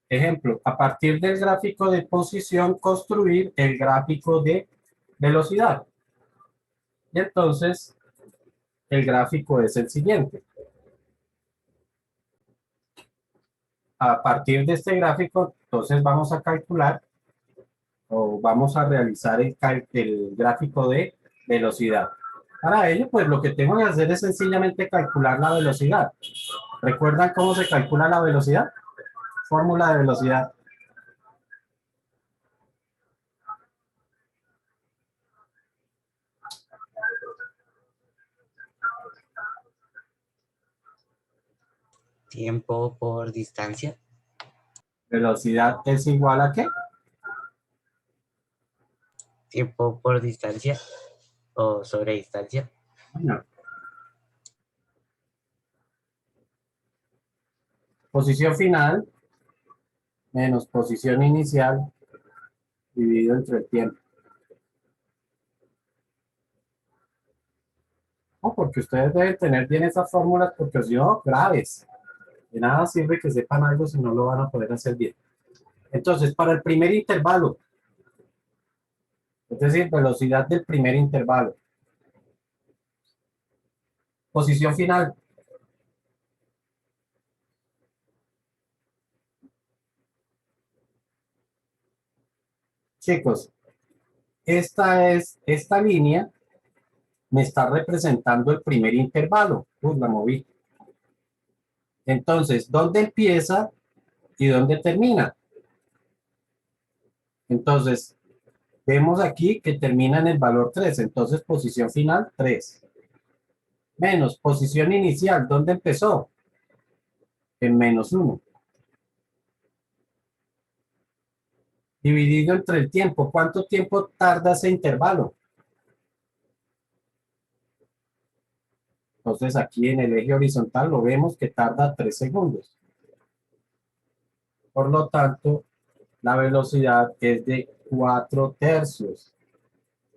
Ejemplo, a partir del gráfico de posición, construir el gráfico de velocidad. Y entonces, el gráfico es el siguiente. A partir de este gráfico, entonces vamos a calcular o vamos a realizar el gráfico de velocidad. Para ello, pues lo que tengo que hacer es sencillamente calcular la velocidad. ¿Recuerdan cómo se calcula la velocidad? Fórmula de velocidad. Tiempo por distancia. Velocidad es igual a ¿qué? Tiempo por distancia o sobre distancia. Bueno, posición final menos posición inicial dividido entre el tiempo. No, porque ustedes deben tener bien esas fórmulas porque si no, graves. De nada sirve que sepan algo si no lo van a poder hacer bien. Entonces, para el primer intervalo, es decir, velocidad del primer intervalo. Posición final. Chicos, esta línea me está representando el primer intervalo. La moví. Entonces, ¿dónde empieza y dónde termina? Entonces, vemos aquí que termina en el valor 3. Entonces, posición final 3. Menos posición inicial. ¿Dónde empezó? En menos 1. Dividido entre el tiempo. ¿Cuánto tiempo tarda ese intervalo? Entonces, aquí en el eje horizontal lo vemos que tarda 3 segundos. Por lo tanto, la velocidad es de 4 tercios.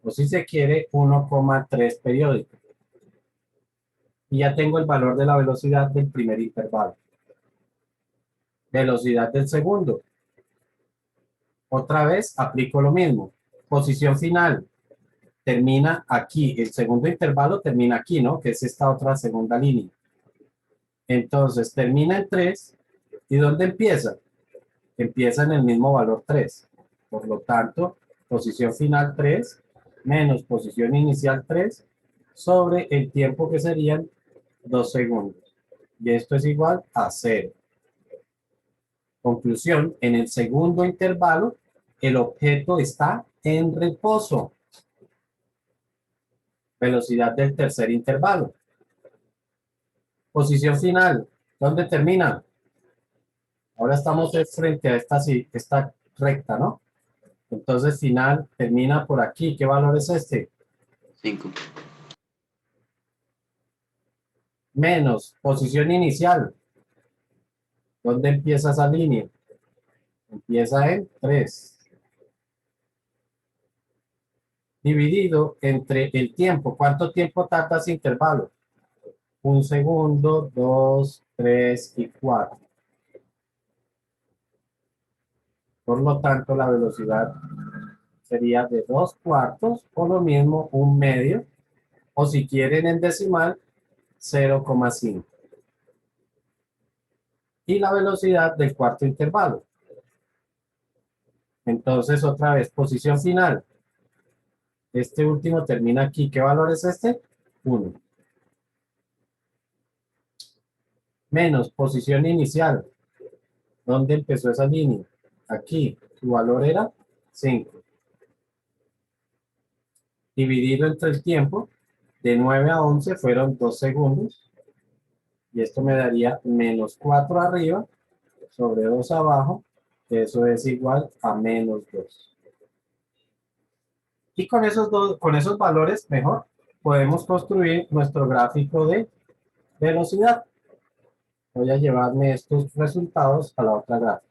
O si se quiere, 1,3 periódico. Y ya tengo el valor de la velocidad del primer intervalo. Velocidad del segundo. Otra vez aplico lo mismo. Posición final. Termina aquí. El segundo intervalo termina aquí, ¿no? Que es esta otra segunda línea. Entonces, termina en 3. ¿Y dónde empieza? Empieza en el mismo valor 3. Por lo tanto, posición final 3 menos posición inicial 3 sobre el tiempo que serían 2 segundos. Y esto es igual a 0. Conclusión, en el segundo intervalo, el objeto está en reposo. Velocidad del tercer intervalo. Posición final, ¿dónde termina? Ahora estamos frente a esta recta, ¿no? Entonces, final termina por aquí. ¿Qué valor es este? 5. Menos posición inicial. ¿Dónde empieza esa línea? Empieza en 3. Dividido entre el tiempo. ¿Cuánto tiempo tarda ese intervalo? 1 segundo, 2, 3 y 4. Por lo tanto, la velocidad sería de 2 cuartos o lo mismo 1 medio. O si quieren en decimal, 0,5. Y la velocidad del cuarto intervalo. Entonces, otra vez, posición final. Este último termina aquí. ¿Qué valor es este? 1. Menos posición inicial. ¿Dónde empezó esa línea? Aquí. Su valor era 5. Dividido entre el tiempo, de 9 a 11 fueron 2 segundos. Y esto me daría menos 4 arriba sobre 2 abajo. Eso es igual a menos 2. Y con esos valores, mejor, podemos construir nuestro gráfico de velocidad. Voy a llevarme estos resultados a la otra gráfica.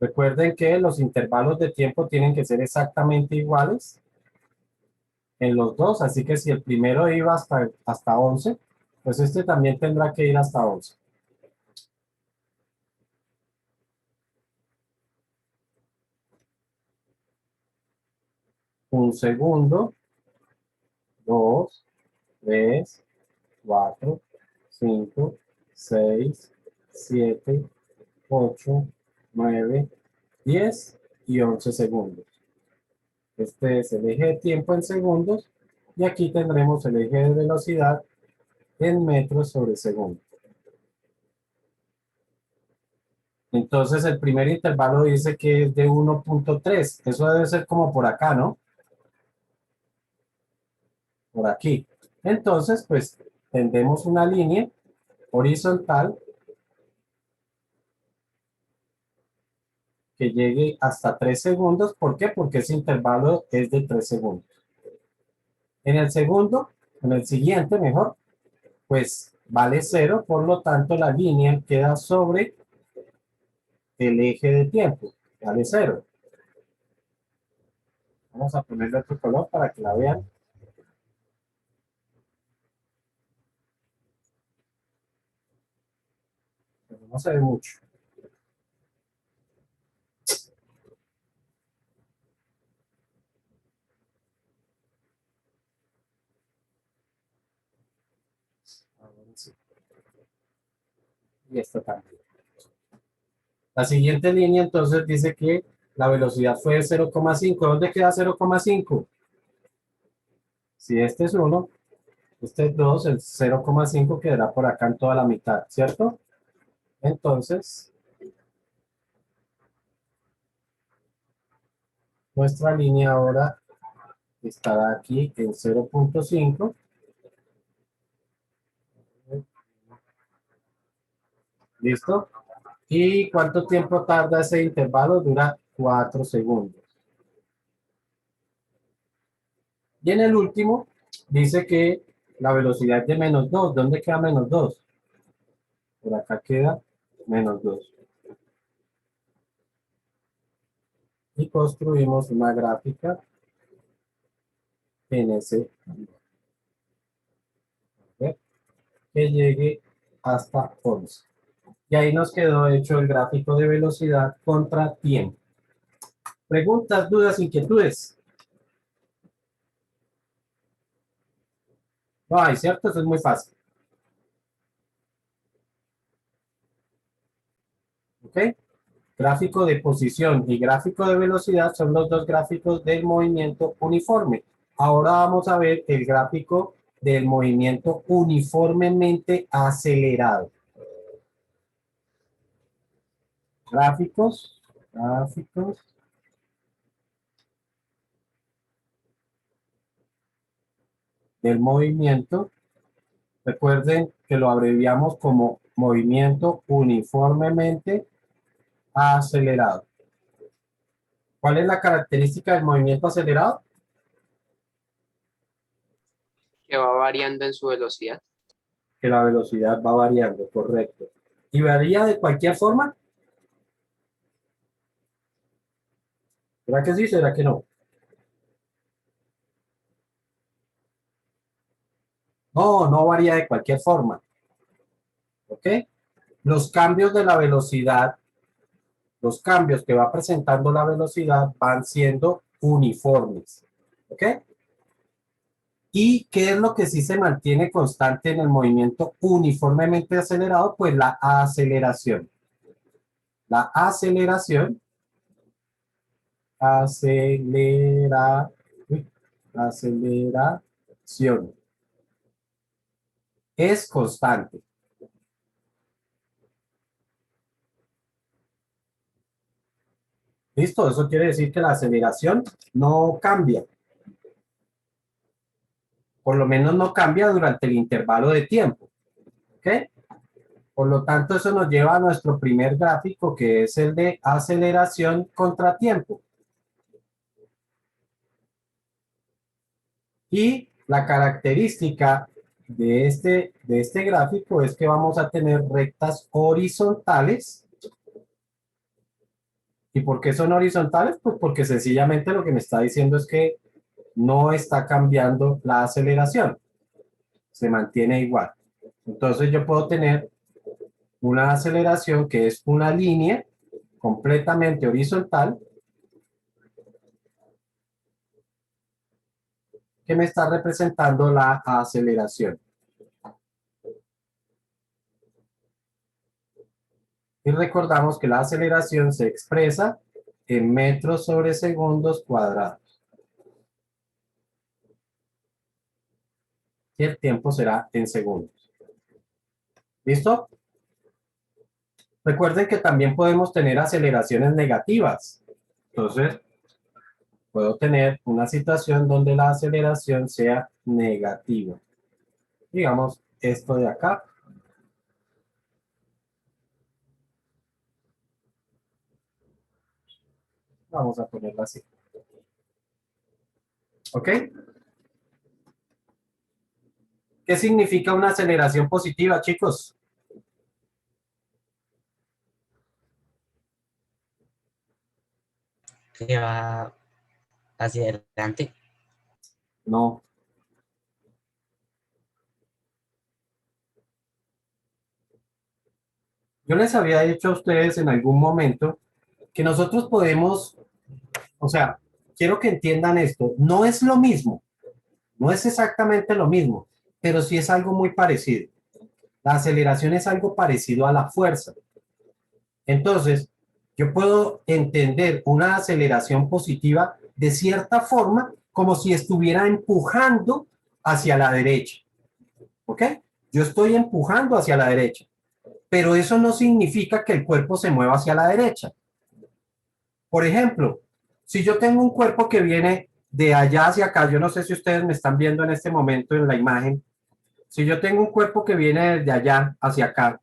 Recuerden que los intervalos de tiempo tienen que ser exactamente iguales en los dos, así que si el primero iba hasta 11, pues este también tendrá que ir hasta 11. Un segundo, 2, 3, 4, 5, 6, 7, 8, 9, 10 y 11 segundos. Este es el eje de tiempo en segundos y aquí tendremos el eje de velocidad en metros sobre segundo. Entonces el primer intervalo dice que es de 1.3. Eso debe ser como por acá, ¿no? Por aquí. Entonces, pues tendemos una línea horizontal que llegue hasta 3 segundos. ¿Por qué? Porque ese intervalo es de 3 segundos. En el segundo, en el siguiente mejor, pues vale 0, por lo tanto la línea queda sobre el eje de tiempo, vale 0. Vamos a ponerle otro color para que la vean. Pero no se ve mucho. Ahora sí. Y esto también. La siguiente línea entonces dice que la velocidad fue de 0,5. ¿Dónde queda 0,5? Si este es 1, este es 2, el 0,5 quedará por acá en toda la mitad, ¿cierto? Entonces, nuestra línea ahora estará aquí en 0,5. ¿Listo? ¿Y cuánto tiempo tarda ese intervalo? Dura 4 segundos. Y en el último, dice que la velocidad es de menos 2. ¿Dónde queda menos 2? Por acá queda menos 2. Y construimos una gráfica en ese, ¿ve? Que llegue hasta 11. Y ahí nos quedó hecho el gráfico de velocidad contra tiempo. Preguntas, dudas, inquietudes. No hay, ¿cierto? Eso es muy fácil. ¿Ok? Gráfico de posición y gráfico de velocidad son los dos gráficos del movimiento uniforme. Ahora vamos a ver el gráfico del movimiento uniformemente acelerado. Gráficos del movimiento. Recuerden que lo abreviamos como movimiento uniformemente acelerado. ¿Cuál es la característica del movimiento acelerado? Que va variando en su velocidad. Que la velocidad va variando, correcto. ¿Y varía de cualquier forma? ¿Será que sí? ¿Será que no? No, no varía de cualquier forma. ¿Ok? Los cambios de la velocidad, los cambios que va presentando la velocidad van siendo uniformes. ¿Ok? ¿Y qué es lo que sí se mantiene constante en el movimiento uniformemente acelerado? Pues la aceleración. La aceleración, aceleración es constante. ¿Listo? Eso quiere decir que la aceleración no cambia. Por lo menos no cambia durante el intervalo de tiempo. ¿Ok? Por lo tanto, eso nos lleva a nuestro primer gráfico, que es el de aceleración contra tiempo. Y la característica de este gráfico es que vamos a tener rectas horizontales ¿Y por qué son horizontales? Pues porque sencillamente lo que me está diciendo es que no está cambiando la aceleración. Se mantiene igual. Entonces yo puedo tener una aceleración que es una línea completamente horizontal que me está representando la aceleración. Y recordamos que la aceleración se expresa en metros sobre segundos cuadrados. Y el tiempo será en segundos. ¿Listo? Recuerden que también podemos tener aceleraciones negativas. Entonces, puedo tener una situación donde la aceleración sea negativa. Digamos, esto de acá. Vamos a ponerlo así. ¿Ok? ¿Qué significa una aceleración positiva, chicos? Que va hacia adelante. No. Yo les había dicho a ustedes en algún momento que nosotros podemos, o sea, quiero que entiendan esto, no es lo mismo, no es exactamente lo mismo, pero sí es algo muy parecido. La aceleración es algo parecido a la fuerza. Entonces, yo puedo entender una aceleración positiva de cierta forma como si estuviera empujando hacia la derecha. ¿Ok? Yo estoy empujando hacia la derecha, pero eso no significa que el cuerpo se mueva hacia la derecha. Por ejemplo, si yo tengo un cuerpo que viene de allá hacia acá, yo no sé si ustedes me están viendo en este momento en la imagen, si yo tengo un cuerpo que viene de allá hacia acá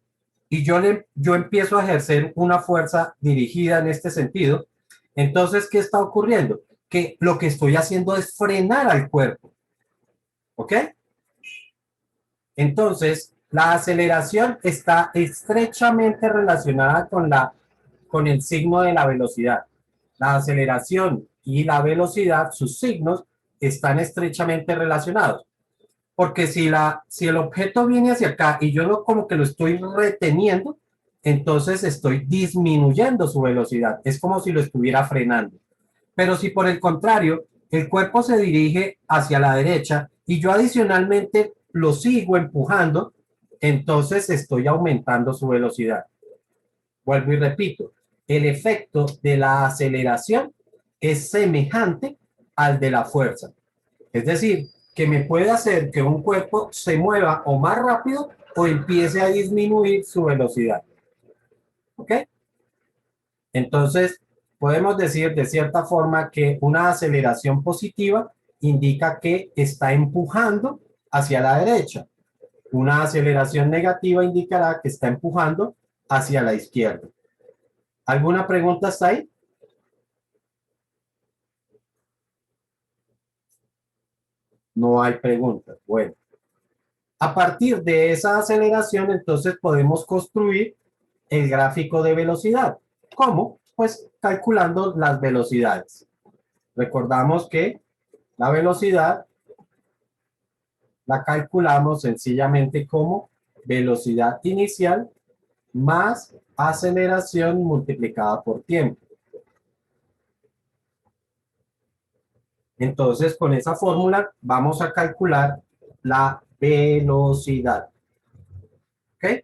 y yo empiezo a ejercer una fuerza dirigida en este sentido, entonces, ¿qué está ocurriendo? Que lo que estoy haciendo es frenar al cuerpo. ¿Ok? Entonces, la aceleración está estrechamente relacionada con el signo de la velocidad. La aceleración y la velocidad, sus signos, están estrechamente relacionados. Porque si el objeto viene hacia acá y yo no como que lo estoy reteniendo, entonces estoy disminuyendo su velocidad. Es como si lo estuviera frenando. Pero si por el contrario, el cuerpo se dirige hacia la derecha y yo adicionalmente lo sigo empujando, entonces estoy aumentando su velocidad. Vuelvo y repito, el efecto de la aceleración es semejante al de la fuerza. Es decir, que me puede hacer que un cuerpo se mueva o más rápido o empiece a disminuir su velocidad. ¿Ok? Entonces, podemos decir de cierta forma que una aceleración positiva indica que está empujando hacia la derecha. Una aceleración negativa indicará que está empujando hacia la izquierda. ¿Alguna pregunta hasta ahí? No hay preguntas. Bueno, a partir de esa aceleración, entonces podemos construir el gráfico de velocidad. ¿Cómo? Pues calculando las velocidades. Recordamos que la velocidad la calculamos sencillamente como velocidad inicial más aceleración multiplicada por tiempo. Entonces, con esa fórmula vamos a calcular la velocidad. ¿Ok?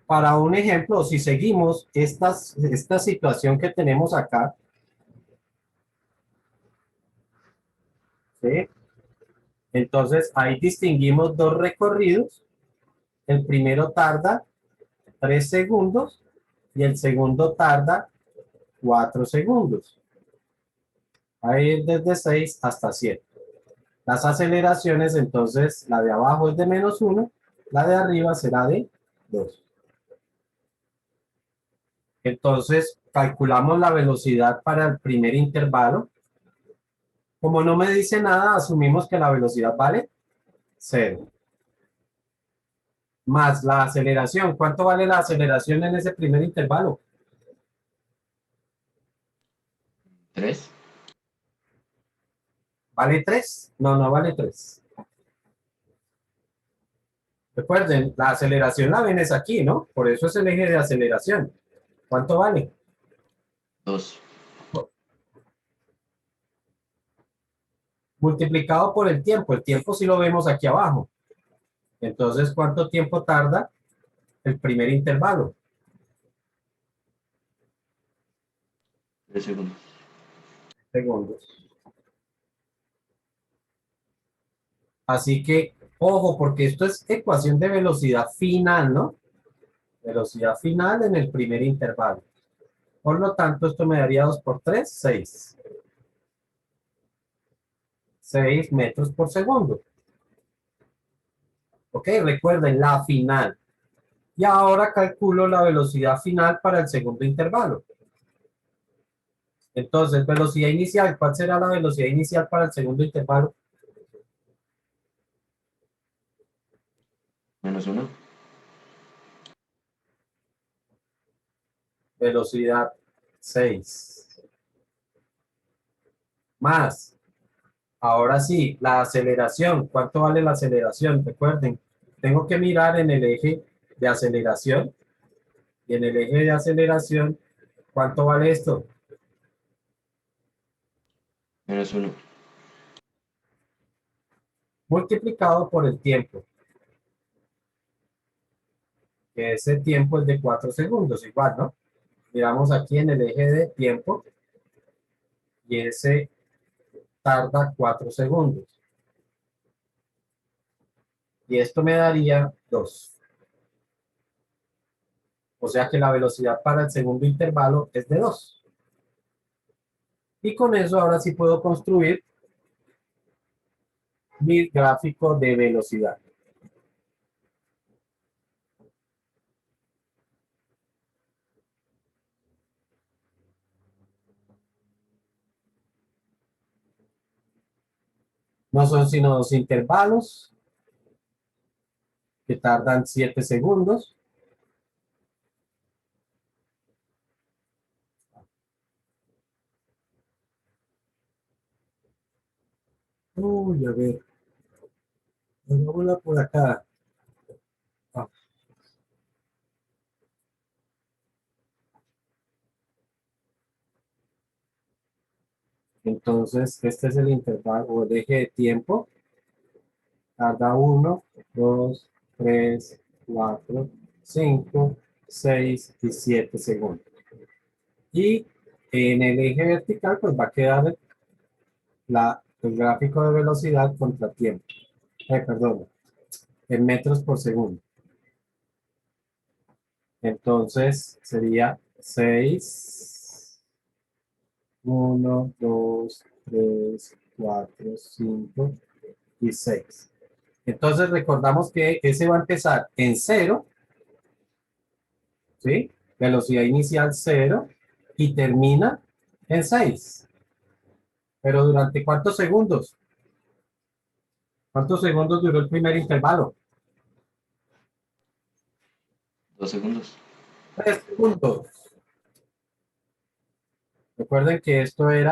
Para un ejemplo, si seguimos esta situación que tenemos acá, ¿sí? Entonces, ahí distinguimos dos recorridos. El primero tarda 3 segundos y el segundo tarda 4 segundos. Va a ir desde 6 hasta 7. Las aceleraciones, entonces, la de abajo es de -1, la de arriba será de 2. Entonces, calculamos la velocidad para el primer intervalo. Como no me dice nada, asumimos que la velocidad vale 0. Más la aceleración. ¿Cuánto vale la aceleración en ese primer intervalo? 3. ¿Vale 3? No, no vale 3. Recuerden, la aceleración la ven es aquí, ¿no? Por eso es el eje de aceleración. ¿Cuánto vale? 2. Multiplicado por el tiempo. El tiempo sí lo vemos aquí abajo. Entonces, ¿cuánto tiempo tarda el primer intervalo? 3 segundos. Segundos. Así que, ojo, porque esto es ecuación de velocidad final, ¿no? Velocidad final en el primer intervalo. Por lo tanto, esto me daría 2 por 3, 6. 6 metros por segundo. Ok, recuerden la final. Y ahora calculo la velocidad final para el segundo intervalo. Entonces, velocidad inicial. ¿Cuál será la velocidad inicial para el segundo intervalo? Menos 1. Velocidad 6. Más. Ahora sí, la aceleración. ¿Cuánto vale la aceleración? Recuerden, tengo que mirar en el eje de aceleración. Y en el eje de aceleración, ¿cuánto vale esto? Menos 1. Multiplicado por el tiempo. Que ese tiempo es de 4 segundos, igual, ¿no? Miramos aquí en el eje de tiempo. Y ese tarda 4 segundos. Y esto me daría 2. O sea que la velocidad para el segundo intervalo es de 2. Y con eso ahora sí puedo construir mi gráfico de velocidad. No son sino dos intervalos que tardan 7 segundos. Uy, a ver. Hagámosla por acá. Ah, entonces, este es el intervalo o el eje de tiempo. Tarda 1, 2, 3, 4, 5, 6 y 7 segundos. Y en el eje vertical, pues va a quedar el gráfico de velocidad contra tiempo. Perdón, en metros por segundo. Entonces sería 6, 1, 2, 3, 4, 5 y 6. Entonces recordamos que ese va a empezar en 0, ¿sí? Velocidad inicial 0 y termina en 6. Pero ¿durante cuántos segundos? ¿Cuántos segundos duró el primer intervalo? 2 segundos. 3 segundos. Recuerden que esto es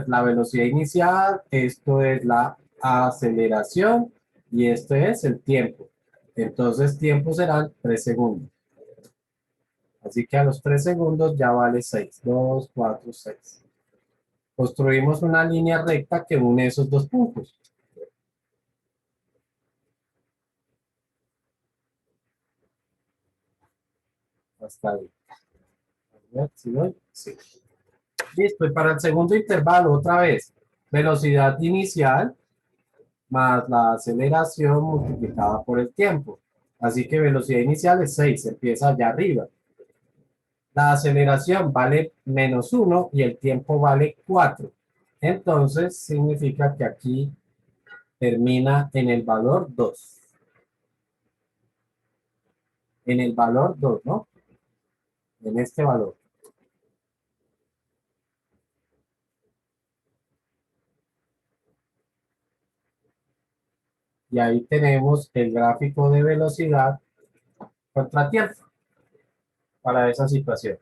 la velocidad inicial, esto es la aceleración y este es el tiempo. Entonces, tiempo serán 3 segundos. Así que a los 3 segundos ya vale 6. 2, 4, 6. Construimos una línea recta que une esos dos puntos. Hasta ahí. A ver si doy. Sí. Listo. Y para el segundo intervalo, otra vez, velocidad inicial más la aceleración multiplicada por el tiempo. Así que velocidad inicial es 6, empieza allá arriba. La aceleración vale menos 1 y el tiempo vale 4. Entonces significa que aquí termina en el valor 2. En el valor 2, ¿no? En este valor. Y ahí tenemos el gráfico de velocidad contra tiempo para esa situación.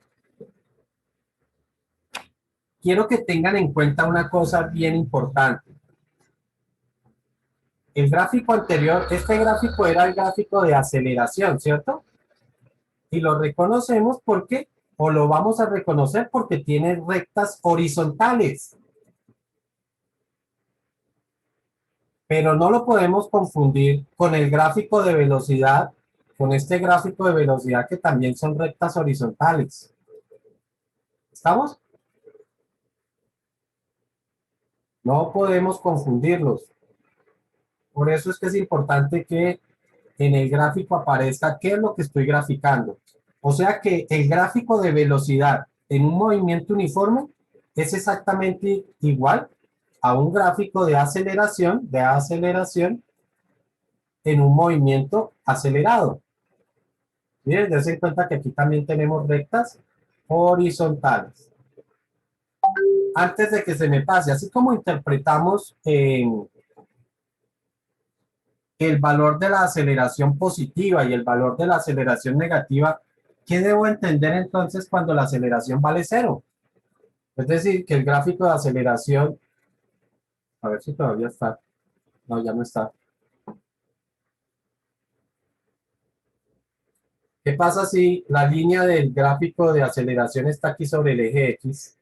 quiero que tengan en cuenta una cosa bien importante. El gráfico anterior, este gráfico era el gráfico de aceleración, ¿cierto? Y lo reconocemos porque, o lo vamos a reconocer porque tiene rectas horizontales. Pero no lo podemos confundir con el gráfico de velocidad, con este gráfico de velocidad que también son rectas horizontales. ¿Estamos? No podemos confundirlos. Por eso es que es importante que en el gráfico aparezca qué es lo que estoy graficando. O sea que el gráfico de velocidad en un movimiento uniforme es exactamente igual a un gráfico de aceleración en un movimiento acelerado. Miren, dense cuenta que aquí también tenemos rectas horizontales. Antes de que se me pase, así como interpretamos el valor de la aceleración positiva y el valor de la aceleración negativa, ¿qué debo entender entonces cuando la aceleración vale cero? Es decir, que el gráfico de aceleración, a ver si todavía está, no, ya no está. ¿Qué pasa si la línea del gráfico de aceleración está aquí sobre el eje X?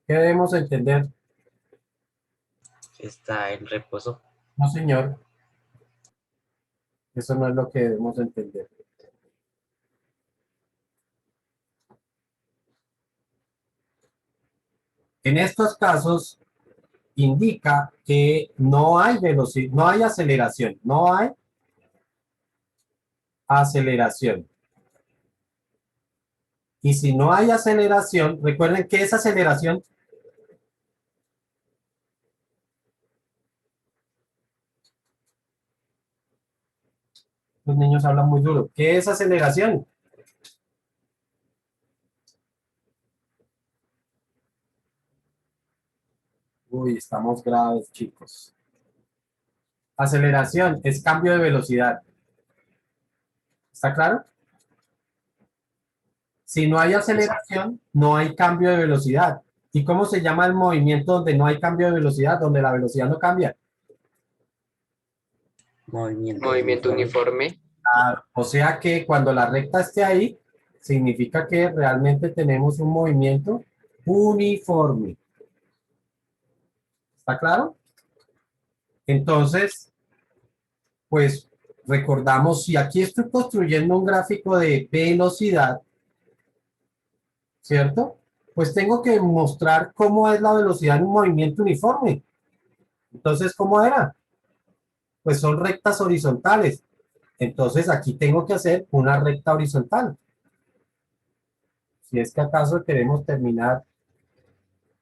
¿Qué debemos entender? Está en reposo. No, señor. Eso no es lo que debemos entender. En estos casos, indica que no hay velocidad, no hay aceleración, no hay aceleración. Y si no hay aceleración, recuerden que esa aceleración, los niños hablan muy duro, ¿qué es aceleración? Uy, estamos graves, chicos. Aceleración es cambio de velocidad. ¿Está claro? Si no hay aceleración, no hay cambio de velocidad. ¿Y cómo se llama el movimiento donde no hay cambio de velocidad, donde la velocidad no cambia? Movimiento uniforme. O sea que cuando la recta esté ahí, significa que realmente tenemos un movimiento uniforme. ¿Está claro? Entonces, pues recordamos, si aquí estoy construyendo un gráfico de velocidad, ¿cierto? Pues tengo que mostrar cómo es la velocidad en un movimiento uniforme. Entonces, ¿cómo era? Pues son rectas horizontales. Entonces, aquí tengo que hacer una recta horizontal. Si es que acaso queremos terminar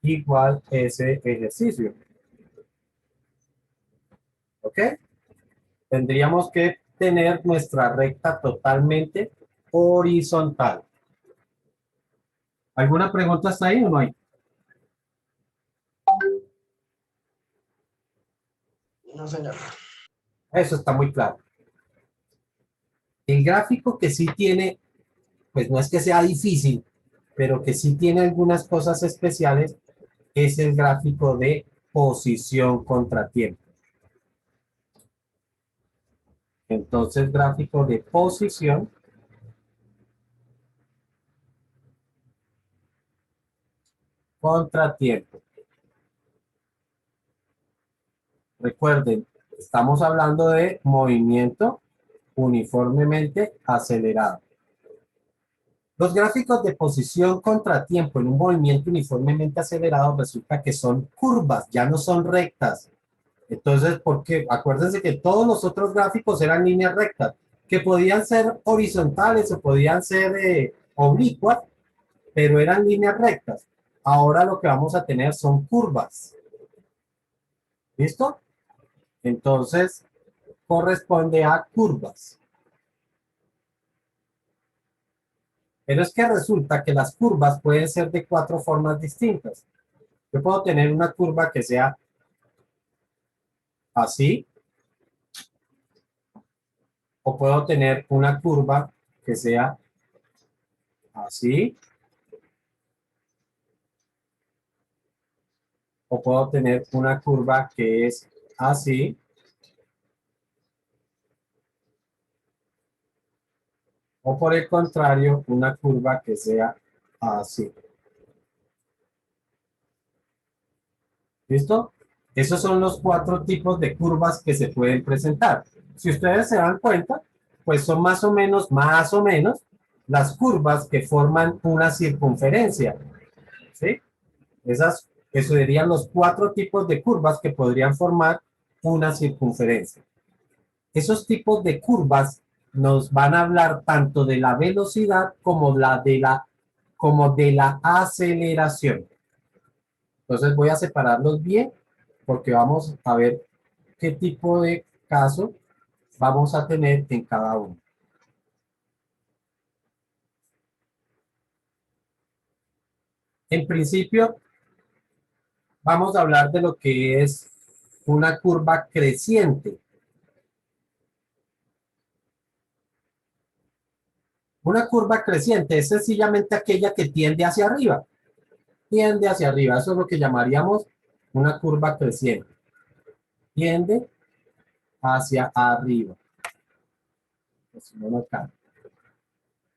igual ese ejercicio. ¿Ok? Tendríamos que tener nuestra recta totalmente horizontal. ¿Alguna pregunta hasta ahí o no hay? No, señor. Eso está muy claro. El gráfico que sí tiene, pues no es que sea difícil, pero que sí tiene algunas cosas especiales, es el gráfico de posición contra tiempo. Entonces, gráfico de posición contra tiempo. Recuerden, estamos hablando de movimiento uniformemente acelerado. Los gráficos de posición contra tiempo en un movimiento uniformemente acelerado resulta que son curvas, ya no son rectas. Entonces, ¿por qué? Acuérdense que todos los otros gráficos eran líneas rectas, que podían ser horizontales o podían ser oblicuas, pero eran líneas rectas. Ahora lo que vamos a tener son curvas. ¿Listo? Entonces, corresponde a curvas. Pero es que resulta que las curvas pueden ser de 4 formas distintas. Yo puedo tener una curva que sea así, o puedo tener una curva que sea así, o puedo tener una curva que es así, o por el contrario, una curva que sea así. ¿Listo? Esos son los 4 tipos de curvas que se pueden presentar. Si ustedes se dan cuenta, pues son más o menos, las curvas que forman una circunferencia. ¿Sí? Esos serían los 4 tipos de curvas que podrían formar una circunferencia. Esos tipos de curvas nos van a hablar tanto de la velocidad como de la aceleración. Entonces voy a separarlos bien porque vamos a ver qué tipo de caso vamos a tener en cada uno. En principio, vamos a hablar de lo que es una curva creciente. Una curva creciente es sencillamente aquella que tiende hacia arriba. Tiende hacia arriba, eso es lo que llamaríamos una curva creciente. Tiende hacia arriba. Pues no nos cae.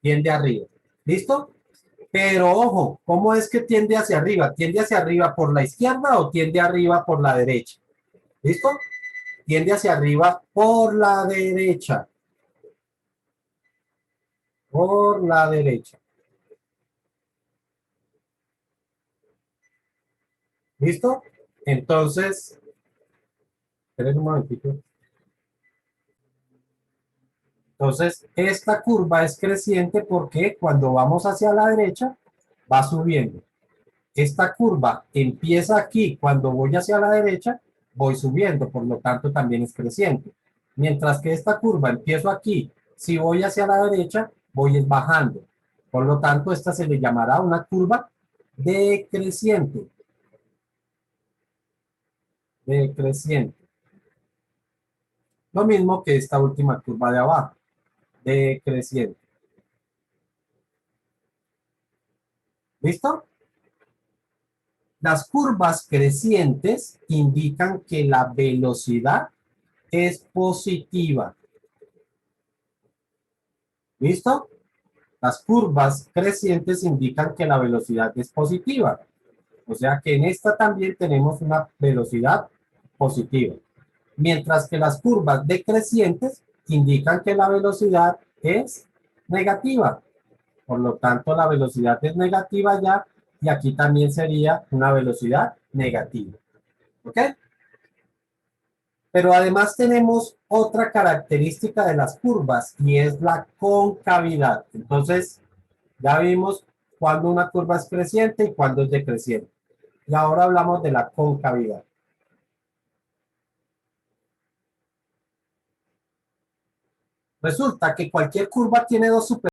Tiende arriba. ¿Listo? Pero ojo, ¿cómo es que tiende hacia arriba? ¿Tiende hacia arriba por la izquierda o tiende arriba por la derecha? ¿Listo? Tiende hacia arriba por la derecha. Por la derecha. ¿Listo? Entonces, esperen un momentito. Entonces, esta curva es creciente porque cuando vamos hacia la derecha, va subiendo. Esta curva empieza aquí, cuando voy hacia la derecha, voy subiendo, por lo tanto también es creciente. Mientras que esta curva empiezo aquí, si voy hacia la derecha, voy bajando. Por lo tanto, esta se le llamará una curva decreciente. Decreciente. Lo mismo que esta última curva de abajo. Decreciente. ¿Listo? Las curvas crecientes indican que la velocidad es positiva. ¿Listo? Las curvas crecientes indican que la velocidad es positiva. O sea que en esta también tenemos una velocidad positiva. Mientras que las curvas decrecientes indican que la velocidad es negativa. Por lo tanto, la velocidad es negativa ya y aquí también sería una velocidad negativa. ¿Ok? Pero además tenemos otra característica de las curvas y es la concavidad. Entonces, ya vimos cuando una curva es creciente y cuando es decreciente. Y ahora hablamos de la concavidad. Resulta que cualquier curva tiene dos superficies.